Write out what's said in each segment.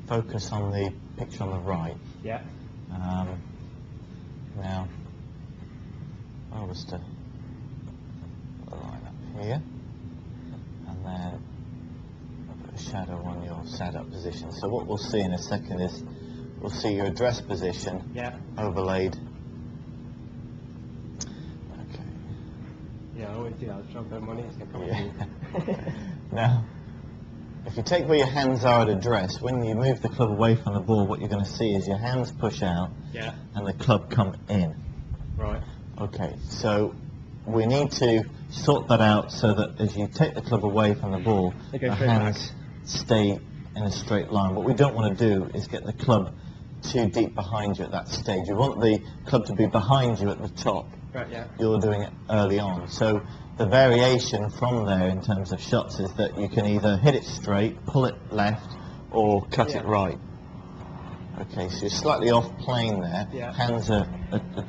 focus on the picture on the right. Yeah. Now, I was to line up here, and then I'll put a shadow on your sat-up position. So what we'll see in a second is we'll see your address position overlaid. Okay. Yeah, I always do that. I was trying to put money. It's going to come Now, if you take where your hands are at address, when you move the club away from the ball, what you're going to see is your hands push out and the club come in. Right. Okay, so we need to sort that out so that as you take the club away from the ball, the hands stay in a straight line. What we don't want to do is get the club too deep behind you at that stage. You want the club to be behind you at the top. Right, yeah. You're doing it early on. So the variation from there in terms of shots is that you can either hit it straight, pull it left, or cut it right. Okay, so you're slightly off plane there. Hands are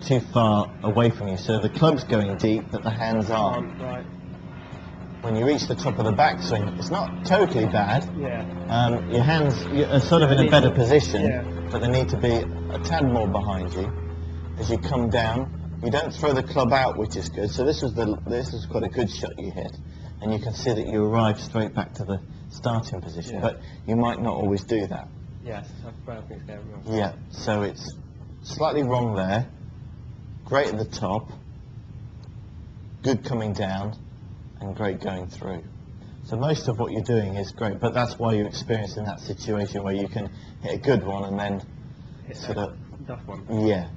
too far away from you. So the club's going deep, but the hands aren't. Right. When you reach the top of the backswing, it's not totally bad. Yeah. Your hands are sort of in a better position, but they need to be a tad more behind you. As you come down, you don't throw the club out, which is good. So this is quite a good shot you hit, and you can see that you arrive straight back to the starting position. But you might not always do that. Yes, that's where I think it's going wrong. Yeah, so it's slightly wrong there. Great at the top, good coming down, and great going through. So most of what you're doing is great, but that's why you're experiencing that situation where you can hit a good one and then hit sort of tough one. Yeah.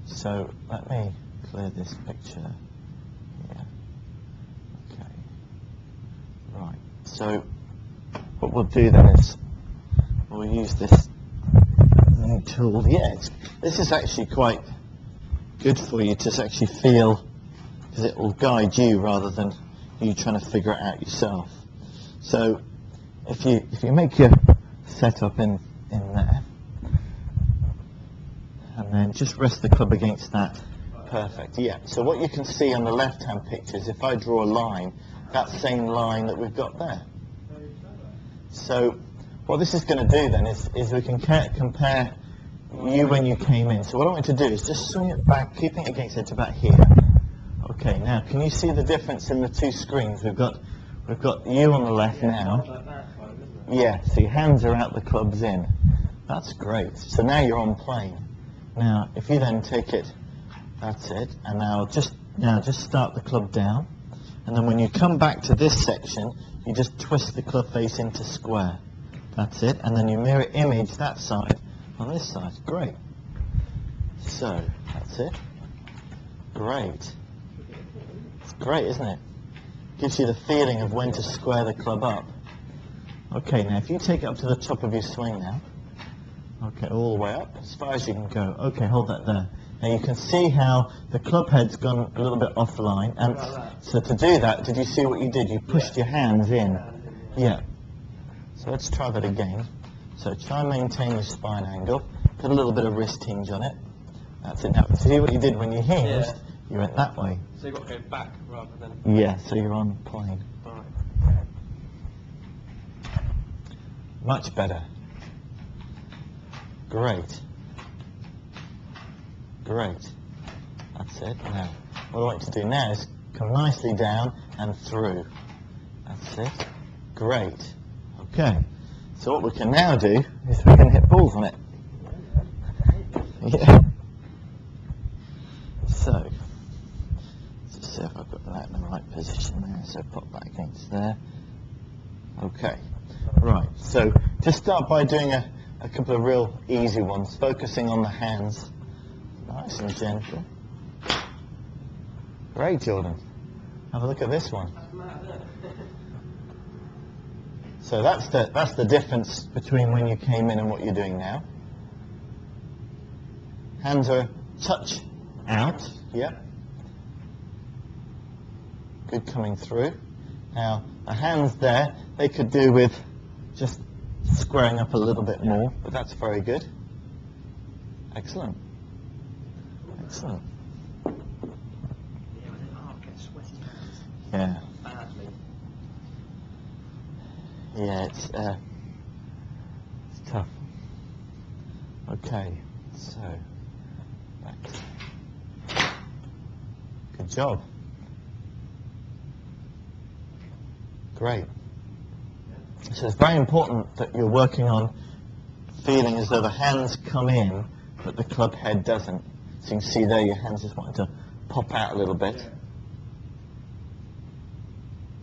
So let me clear this picture. Yeah. Okay. Right. So what we'll do then is we'll use this new tool. Yeah, this is actually quite good for you to actually feel, because it will guide you rather than you trying to figure it out yourself. So if you make your setup in there, and then just rest the club against that. Perfect. Yeah. So what you can see on the left-hand picture is if I draw a line, that same line that we've got there. So what this is going to do then is we can compare you when you came in. So what I want you to do is just swing it back, keeping it against it about here. Okay, now can you see the difference in the two screens? We've got you on the left now. Yeah, so your hands are out, the club's in. That's great. So now you're on plane. Now if you then take it, that's it, and now just start the club down, and then when you come back to this section, you just twist the club face into square. That's it, and then you mirror image that side on this side. Great. So that's it. Great. It's great, isn't it? Gives you the feeling of when to square the club up. Okay, now if you take it up to the top of your swing now. Okay, all the way up, as far as you can go. Okay, hold that there. Now you can see how the club head's gone a little bit offline, and so to do that, did you see what you did? You pushed your hands in. Yeah. So let's try that again. So try and maintain your spine angle. Put a little bit of wrist hinge on it. That's it. Now see what you did when you hinged? You went that way. So you've got to go back rather than... Yeah, so you're on plane. Right. Much better. Great. Great. That's it. Now, what I want you to do now is come nicely down and through. That's it. Great. Okay. So what we can now do is we can hit balls on it. Yeah. So, let's just see if I've got that in the right position there. So pop that against there. Okay. Right. So just start by doing a couple of real easy ones, focusing on the hands. Nice and gentle. Great, Jordan. Have a look at this one. So that's the difference between when you came in and what you're doing now. Hands are a touch out. Yep. Good coming through. Now the hands there, they could do with just squaring up a little bit more, but that's very good. Excellent. Excellent. Yeah. Yeah, it's tough. Okay, so back. Good job. Great. So it's very important that you're working on feeling as though the hands come in, but the club head doesn't. So you can see there your hands just wanting to pop out a little bit.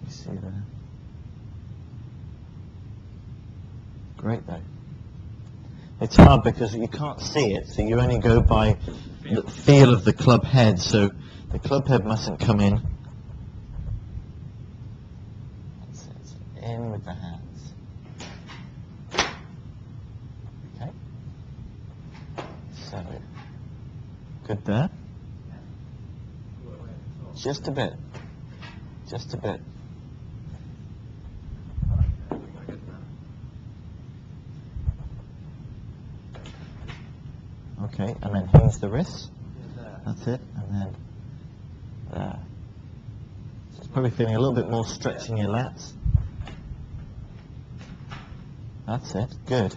You see there. Great though. It's hard because you can't see it, so you only go by the feel of the club head, so the club head mustn't come in. That's it. So in with the hands. Okay. So, good there. Just a bit. Just a bit. Okay, and then hinge the wrists. That's it, and then there. So it's probably feeling a little bit more stretch in your lats. That's it, good.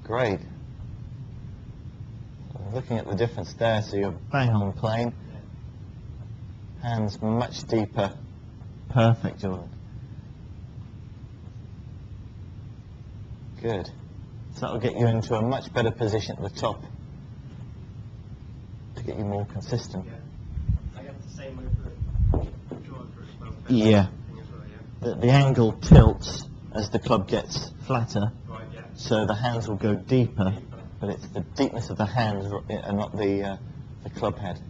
Great. So looking at the difference there, so you're bang on plane. Hands much deeper. Perfect, Jordan. Good. So that will get you into a much better position at the top to get you more consistent. I have the same move for draw for both. Yeah. The angle tilts as the club gets flatter, Right, yeah. so the hands will go deeper, but it's the deepness of the hands and not the club head.